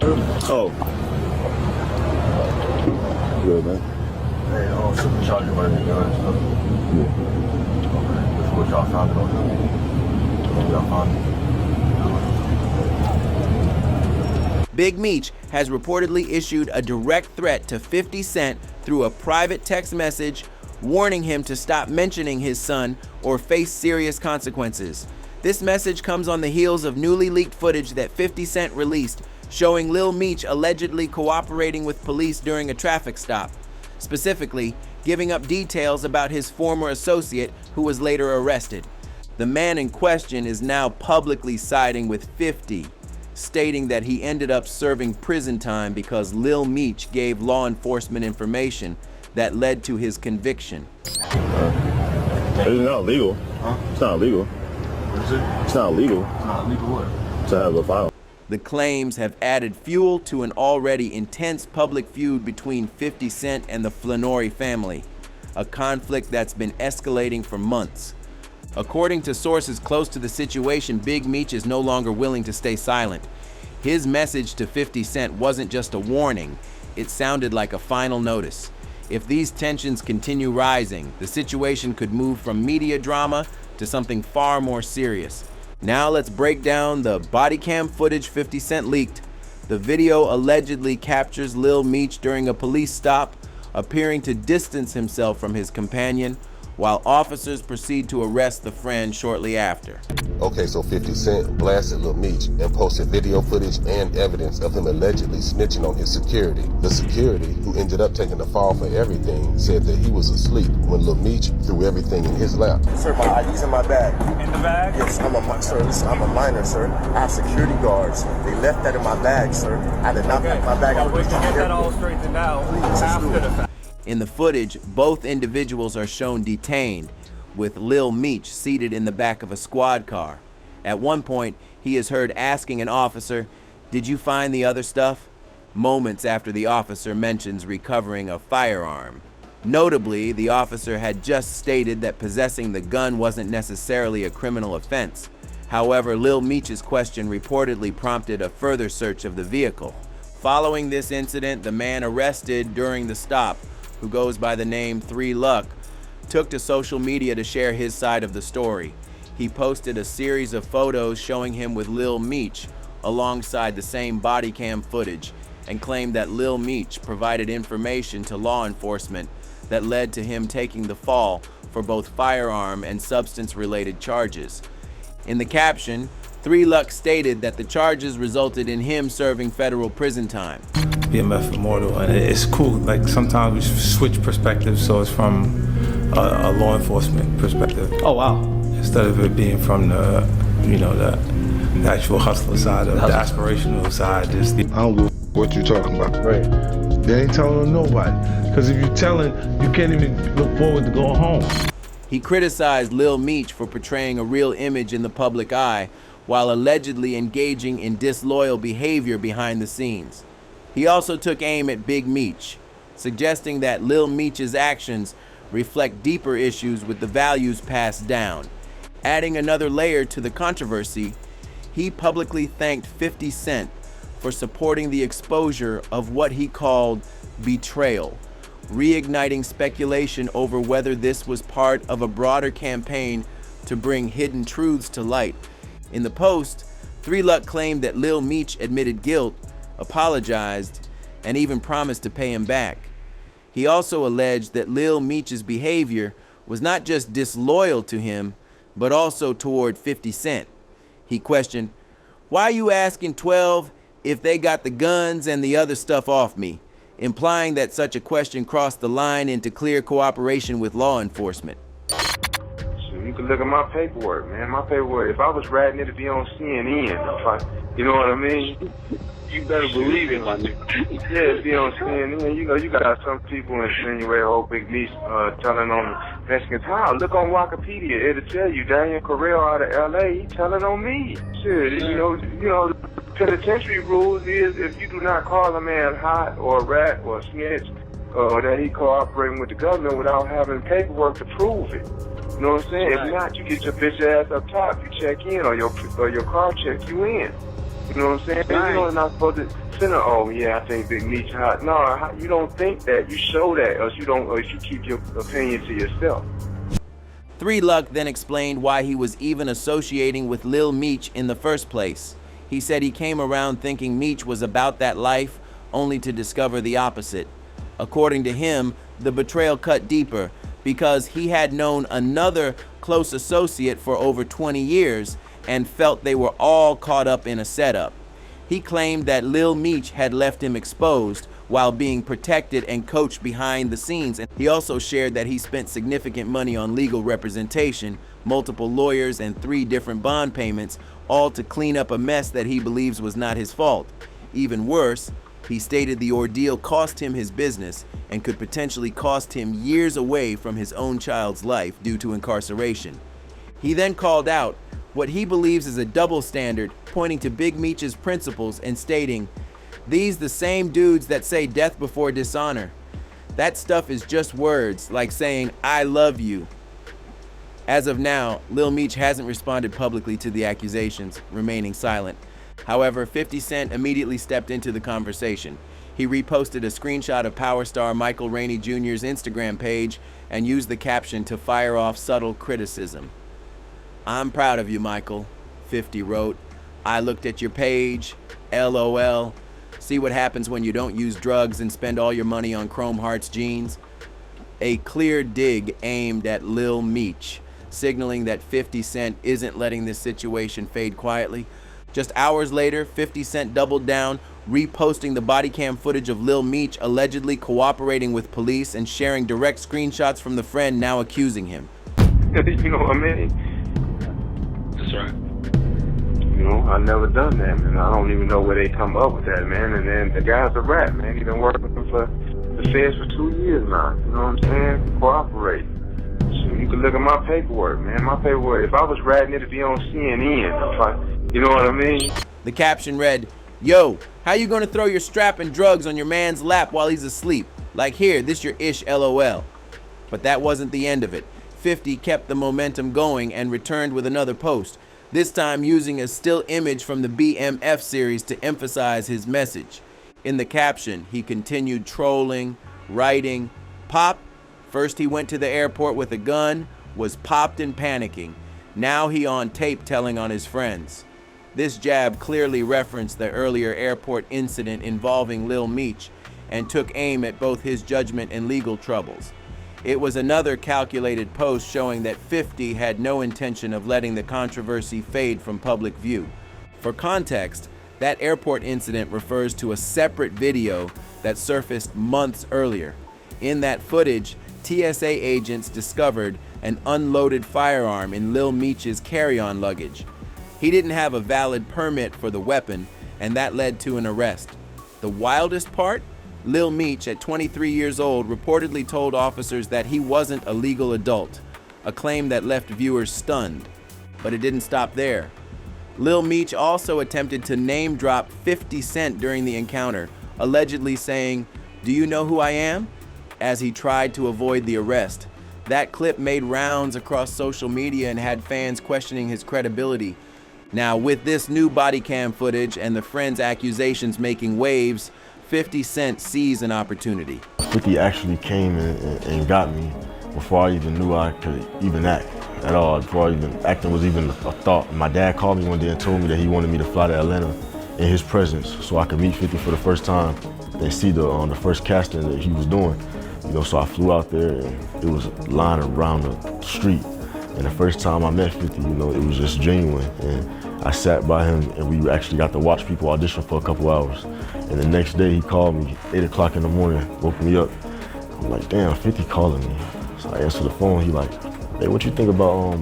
Oh. Good, man. Hey, so we charge you running the gun and stuff? Yeah. Okay. That's what y'all found it on him? Y'all found it? Big Meech has reportedly issued a direct threat to 50 Cent through a private text message warning him to stop mentioning his son or face serious consequences. This message comes on the heels of newly leaked footage that 50 Cent released showing Lil Meech allegedly cooperating with police during a traffic stop, specifically giving up details about his former associate who was later arrested. The man in question is now publicly siding with 50, stating that he ended up serving prison time because Lil Meech gave law enforcement information that led to his conviction. It's not legal. Huh? It's not legal. What is it? It's not legal. It's not legal what? To have a file. The claims have added fuel to an already intense public feud between 50 Cent and the Flannery family, a conflict that's been escalating for months. According to sources close to the situation, Big Meech is no longer willing to stay silent. His message to 50 Cent wasn't just a warning, it sounded like a final notice. If these tensions continue rising, the situation could move from media drama to something far more serious. Now let's break down the body cam footage 50 Cent leaked. The video allegedly captures Lil Meech during a police stop, appearing to distance himself from his companion, while officers proceed to arrest the friend shortly after. Okay, so 50 Cent blasted Lil Meech and posted video footage and evidence of him allegedly snitching on his security. The security, who ended up taking the fall for everything, said that he was asleep when Lil Meech threw everything in his lap. Sir, my ID's in my bag. In the bag? Yes, I'm a minor, sir. I have security guards. They left that in my bag, sir. I did not pack my bag. Well, we can get that all straightened out after the fact. In the footage, both individuals are shown detained, with Lil Meech seated in the back of a squad car. At one point, he is heard asking an officer, "Did you find the other stuff?" moments after the officer mentions recovering a firearm. Notably, the officer had just stated that possessing the gun wasn't necessarily a criminal offense. However, Lil Meech's question reportedly prompted a further search of the vehicle. Following this incident, the man arrested during the stop, who goes by the name 3 Luck, took to social media to share his side of the story. He posted a series of photos showing him with Lil Meech alongside the same body cam footage and claimed that Lil Meech provided information to law enforcement that led to him taking the fall for both firearm and substance-related charges. In the caption, 3 Luck stated that the charges resulted in him serving federal prison time. BMF Immortal, and it's cool. Like sometimes we switch perspectives, so it's from a law enforcement perspective. Oh wow! Instead of it being from the, the actual hustler side, of the aspirational side. Just I don't know what you're talking about. Right. They ain't telling nobody. Because if you're telling, you can't even look forward to going home. He criticized Lil Meech for portraying a real image in the public eye, while allegedly engaging in disloyal behavior behind the scenes. He also took aim at Big Meech, suggesting that Lil Meech's actions reflect deeper issues with the values passed down. Adding another layer to the controversy, he publicly thanked 50 Cent for supporting the exposure of what he called betrayal, reigniting speculation over whether this was part of a broader campaign to bring hidden truths to light. In the post, 3 Luck claimed that Lil Meech admitted guilt, apologized, and even promised to pay him back. He also alleged that Lil Meech's behavior was not just disloyal to him, but also toward 50 Cent. He questioned, "Why you asking 12 if they got the guns and the other stuff off me?" implying that such a question crossed the line into clear cooperation with law enforcement. You can look at my paperwork, man. My paperwork, if I was ratting it to be on CNN, you know what I mean? You better believe it, my nigga. Yeah, be on CNN. You got some people insinuate whole Big Meech telling on Mexicans. How? Look on Wikipedia. It'll tell you Daniel Correll out of LA, he telling on me. Shit, you know, the penitentiary rules is if you do not call a man hot or a rat or a snitch, or that he cooperating with the government without having paperwork to prove it. You know what I'm saying? If not, you get your bitch ass up top, you check in, or your car check you in. You know what I'm saying? Right. You know, you're not supposed to finna, oh yeah, I think Big Meech hot. No, you don't think that. You show that, or you keep your opinion to yourself. 3 Luck then explained why he was even associating with Lil Meech in the first place. He said he came around thinking Meech was about that life, only to discover the opposite. According to him, the betrayal cut deeper because he had known another close associate for over 20 years and felt they were all caught up in a setup. He claimed that Lil Meech had left him exposed while being protected and coached behind the scenes. And he also shared that he spent significant money on legal representation, multiple lawyers, and 3 different bond payments, all to clean up a mess that he believes was not his fault. Even worse, he stated the ordeal cost him his business and could potentially cost him years away from his own child's life due to incarceration. He then called out what he believes is a double standard, pointing to Big Meech's principles and stating, "These the same dudes that say death before dishonor. That stuff is just words, like saying, I love you." As of now, Lil Meech hasn't responded publicly to the accusations, remaining silent. However, 50 Cent immediately stepped into the conversation. He reposted a screenshot of Power star Michael Rainey Jr.'s Instagram page and used the caption to fire off subtle criticism. "I'm proud of you, Michael," 50 wrote. "I looked at your page, LOL. See what happens when you don't use drugs and spend all your money on Chrome Hearts jeans." A clear dig aimed at Lil Meech, signaling that 50 Cent isn't letting this situation fade quietly. Just hours later, 50 Cent doubled down, reposting the body cam footage of Lil Meech allegedly cooperating with police and sharing direct screenshots from the friend now accusing him. You know what I mean? That's right. You know, I never done that, man. I don't even know where they come up with that, man. And then the guy's a rat, man. He's been working with them for the feds for 2 years now. You know what I'm saying? Cooperate. So you can look at my paperwork, man. My paperwork. If I was ratting, it'd be on CNN. You know what I mean? The caption read, "Yo, how you gonna throw your strap and drugs on your man's lap while he's asleep? Like, here, this your ish, LOL." But that wasn't the end of it. 50 kept the momentum going and returned with another post, this time using a still image from the BMF series to emphasize his message. In the caption, he continued trolling, writing, "Pop, first he went to the airport with a gun, was popped and panicking. Now he on tape telling on his friends." This jab clearly referenced the earlier airport incident involving Lil Meech and took aim at both his judgment and legal troubles. It was another calculated post showing that 50 had no intention of letting the controversy fade from public view. For context, that airport incident refers to a separate video that surfaced months earlier. In that footage, TSA agents discovered an unloaded firearm in Lil Meech's carry-on luggage. He didn't have a valid permit for the weapon, and that led to an arrest. The wildest part? Lil Meech, at 23 years old, reportedly told officers that he wasn't a legal adult, a claim that left viewers stunned. But it didn't stop there. Lil Meech also attempted to name drop 50 Cent during the encounter, allegedly saying, "Do you know who I am?" as he tried to avoid the arrest. That clip made rounds across social media and had fans questioning his credibility. Now, with this new body cam footage and the friend's accusations making waves, 50 Cent sees an opportunity. 50 actually came and got me before I even knew I could even act at all, before acting was even a thought. My dad called me one day and told me that he wanted me to fly to Atlanta in his presence so I could meet 50 for the first time and see the first casting that he was doing. You know, so I flew out there and it was a line around the street. And the first time I met 50, you know, it was just genuine. And I sat by him and we actually got to watch people audition for a couple hours. And the next day he called me, 8 o'clock in the morning, woke me up. I'm like, damn, 50 calling me. So I answered the phone, he like, "Hey, what you think about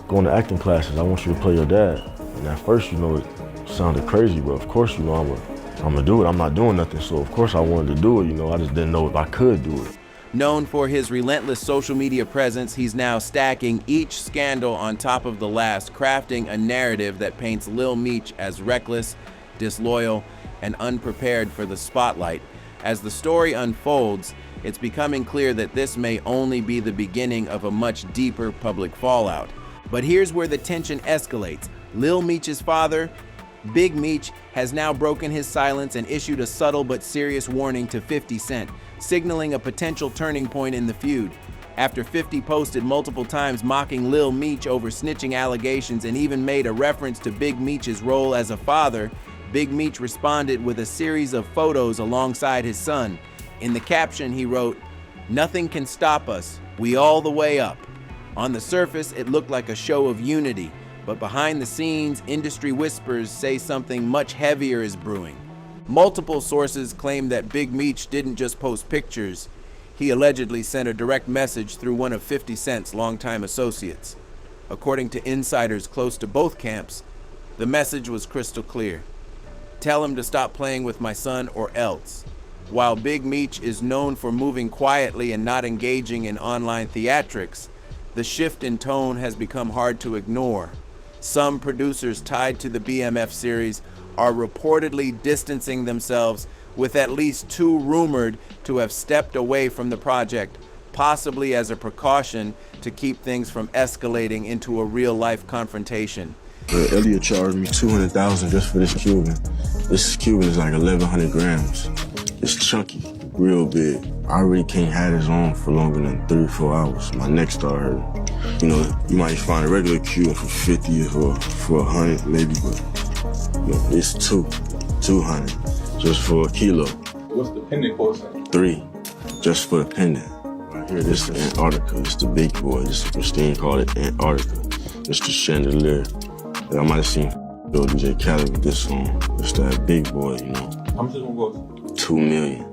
going to acting classes? I want you to play your dad." And at first, you know, it sounded crazy, but of course, you know, I'm gonna do it. I'm not doing nothing, so of course I wanted to do it, you know, I just didn't know if I could do it. Known for his relentless social media presence, he's now stacking each scandal on top of the last, crafting a narrative that paints Lil Meech as reckless, disloyal, and unprepared for the spotlight. As the story unfolds, it's becoming clear that this may only be the beginning of a much deeper public fallout. But here's where the tension escalates. Lil Meech's father, Big Meech has now broken his silence and issued a subtle but serious warning to 50 Cent, signaling a potential turning point in the feud. After 50 posted multiple times mocking Lil Meech over snitching allegations and even made a reference to Big Meech's role as a father, Big Meech responded with a series of photos alongside his son. In the caption, he wrote, "Nothing can stop us. We all the way up." On the surface, it looked like a show of unity, but behind the scenes, industry whispers say something much heavier is brewing. Multiple sources claim that Big Meech didn't just post pictures. He allegedly sent a direct message through one of 50 Cent's longtime associates. According to insiders close to both camps, the message was crystal clear. Tell him to stop playing with my son or else. While Big Meech is known for moving quietly and not engaging in online theatrics, the shift in tone has become hard to ignore. Some producers tied to the BMF series are reportedly distancing themselves, with at least 2 rumored to have stepped away from the project, possibly as a precaution to keep things from escalating into a real-life confrontation. Elliot charged me $200,000 just for this Cuban. This Cuban is like 1,100 grams. It's chunky, real big. I already can't have this on for longer than 3 or 4 hours. My neck started hurting. You know, you might find a regular Cuban for 50 or for 100 maybe, but you know, it's 200 just for a kilo. What's the pendant cost? 3 just for the pendant. Right here, this is Antarctica. It's the big boy. This is Christine called it Antarctica. It's the chandelier. I might have seen Bill DJ Khaled with this song. It's that big boy, you know. How much is it gonna cost? $2 million.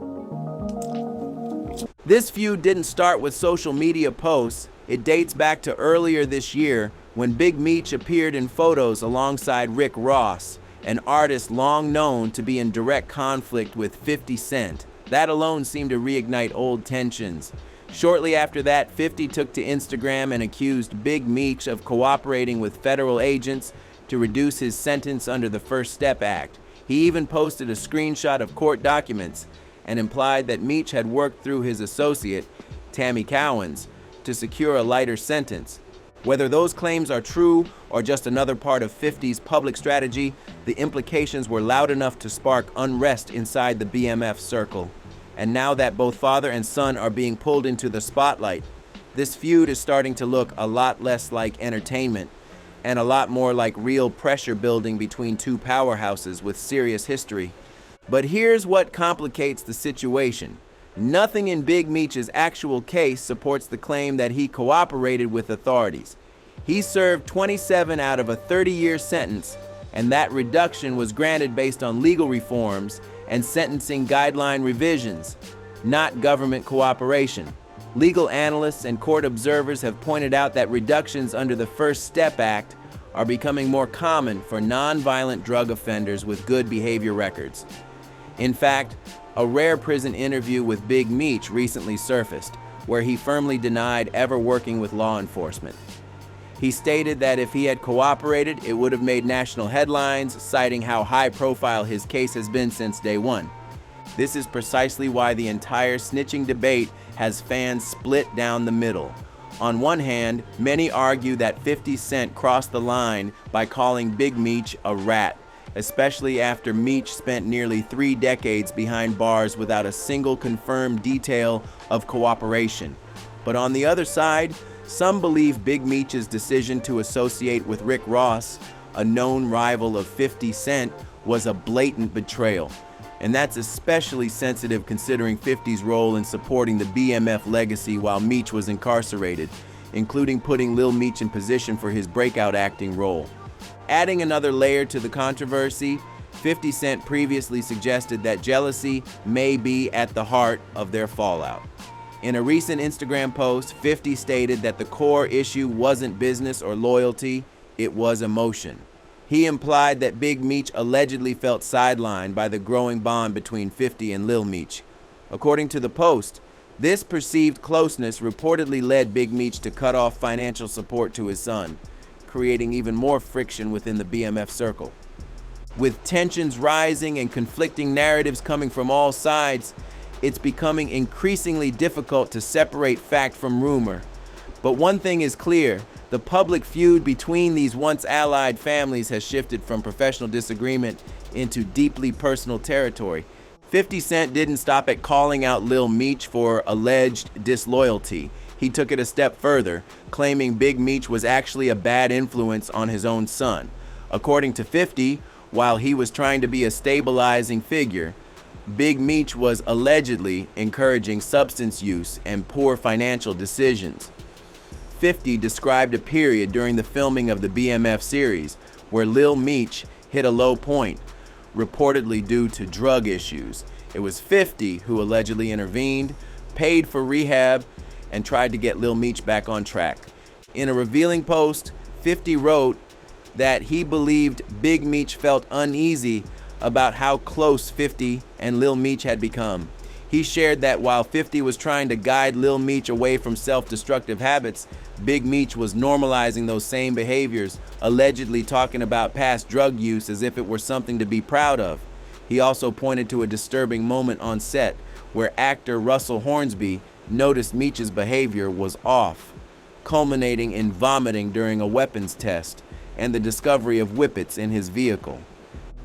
This feud didn't start with social media posts. It dates back to earlier this year when Big Meech appeared in photos alongside Rick Ross, an artist long known to be in direct conflict with 50 Cent. That alone seemed to reignite old tensions. Shortly after that, 50 took to Instagram and accused Big Meech of cooperating with federal agents to reduce his sentence under the First Step Act. He even posted a screenshot of court documents and implied that Meech had worked through his associate, Tammy Cowens, to secure a lighter sentence. Whether those claims are true or just another part of 50's public strategy, the implications were loud enough to spark unrest inside the BMF circle. And now that both father and son are being pulled into the spotlight, this feud is starting to look a lot less like entertainment and a lot more like real pressure building between 2 powerhouses with serious history. But here's what complicates the situation. Nothing in Big Meech's actual case supports the claim that he cooperated with authorities. He served 27 out of a 30-year sentence, and that reduction was granted based on legal reforms and sentencing guideline revisions, not government cooperation. Legal analysts and court observers have pointed out that reductions under the First Step Act are becoming more common for non-violent drug offenders with good behavior records. In fact, a rare prison interview with Big Meech recently surfaced, where he firmly denied ever working with law enforcement. He stated that if he had cooperated, it would have made national headlines, citing how high-profile his case has been since day one. This is precisely why the entire snitching debate has fans split down the middle. On one hand, many argue that 50 Cent crossed the line by calling Big Meech a rat, especially after Meech spent nearly 3 decades behind bars without a single confirmed detail of cooperation. But on the other side, some believe Big Meech's decision to associate with Rick Ross, a known rival of 50 Cent, was a blatant betrayal. And that's especially sensitive considering 50's role in supporting the BMF legacy while Meech was incarcerated, including putting Lil Meech in position for his breakout acting role. Adding another layer to the controversy, 50 Cent previously suggested that jealousy may be at the heart of their fallout. In a recent Instagram post, 50 stated that the core issue wasn't business or loyalty, it was emotion. He implied that Big Meech allegedly felt sidelined by the growing bond between 50 and Lil Meech. According to the post, this perceived closeness reportedly led Big Meech to cut off financial support to his son, creating even more friction within the BMF circle. With tensions rising and conflicting narratives coming from all sides, it's becoming increasingly difficult to separate fact from rumor. But one thing is clear, The public feud between these once allied families has shifted from professional disagreement into deeply personal territory. 50 Cent didn't stop at calling out Lil Meech for alleged disloyalty. He took it a step further, claiming Big Meech was actually a bad influence on his own son. According to 50, while he was trying to be a stabilizing figure, Big Meech was allegedly encouraging substance use and poor financial decisions. 50 described a period during the filming of the BMF series where Lil Meech hit a low point, reportedly due to drug issues. It was 50 who allegedly intervened, paid for rehab, and tried to get Lil Meech back on track. In a revealing post, 50 wrote that he believed Big Meech felt uneasy about how close 50 and Lil Meech had become. He shared that while 50 was trying to guide Lil Meech away from self-destructive habits, Big Meech was normalizing those same behaviors, allegedly talking about past drug use as if it were something to be proud of. He also pointed to a disturbing moment on set where actor Russell Hornsby noticed Meech's behavior was off, culminating in vomiting during a weapons test and the discovery of whippets in his vehicle.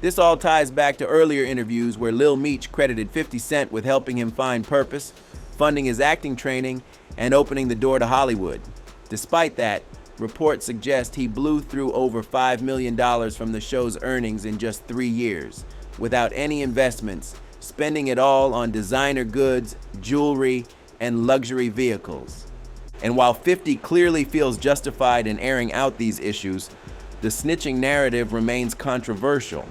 This all ties back to earlier interviews where Lil Meech credited 50 Cent with helping him find purpose, funding his acting training, and opening the door to Hollywood. Despite that, reports suggest he blew through over $5 million from the show's earnings in just 3 years, without any investments, spending it all on designer goods, jewelry, and luxury vehicles. And while 50 clearly feels justified in airing out these issues, the snitching narrative remains controversial.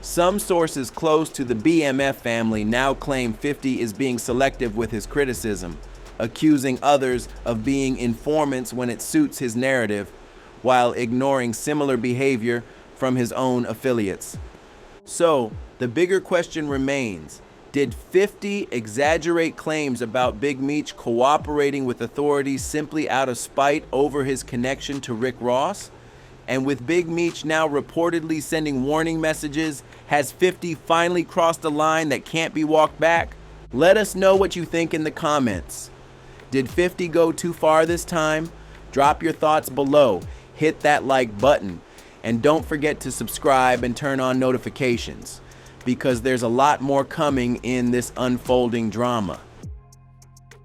Some sources close to the BMF family now claim 50 is being selective with his criticism, accusing others of being informants when it suits his narrative, while ignoring similar behavior from his own affiliates. So, the bigger question remains, did 50 exaggerate claims about Big Meech cooperating with authorities simply out of spite over his connection to Rick Ross? And with Big Meech now reportedly sending warning messages, has 50 finally crossed a line that can't be walked back? Let us know what you think in the comments. Did 50 go too far this time? Drop your thoughts below, hit that like button, and don't forget to subscribe and turn on notifications, because there's a lot more coming in this unfolding drama.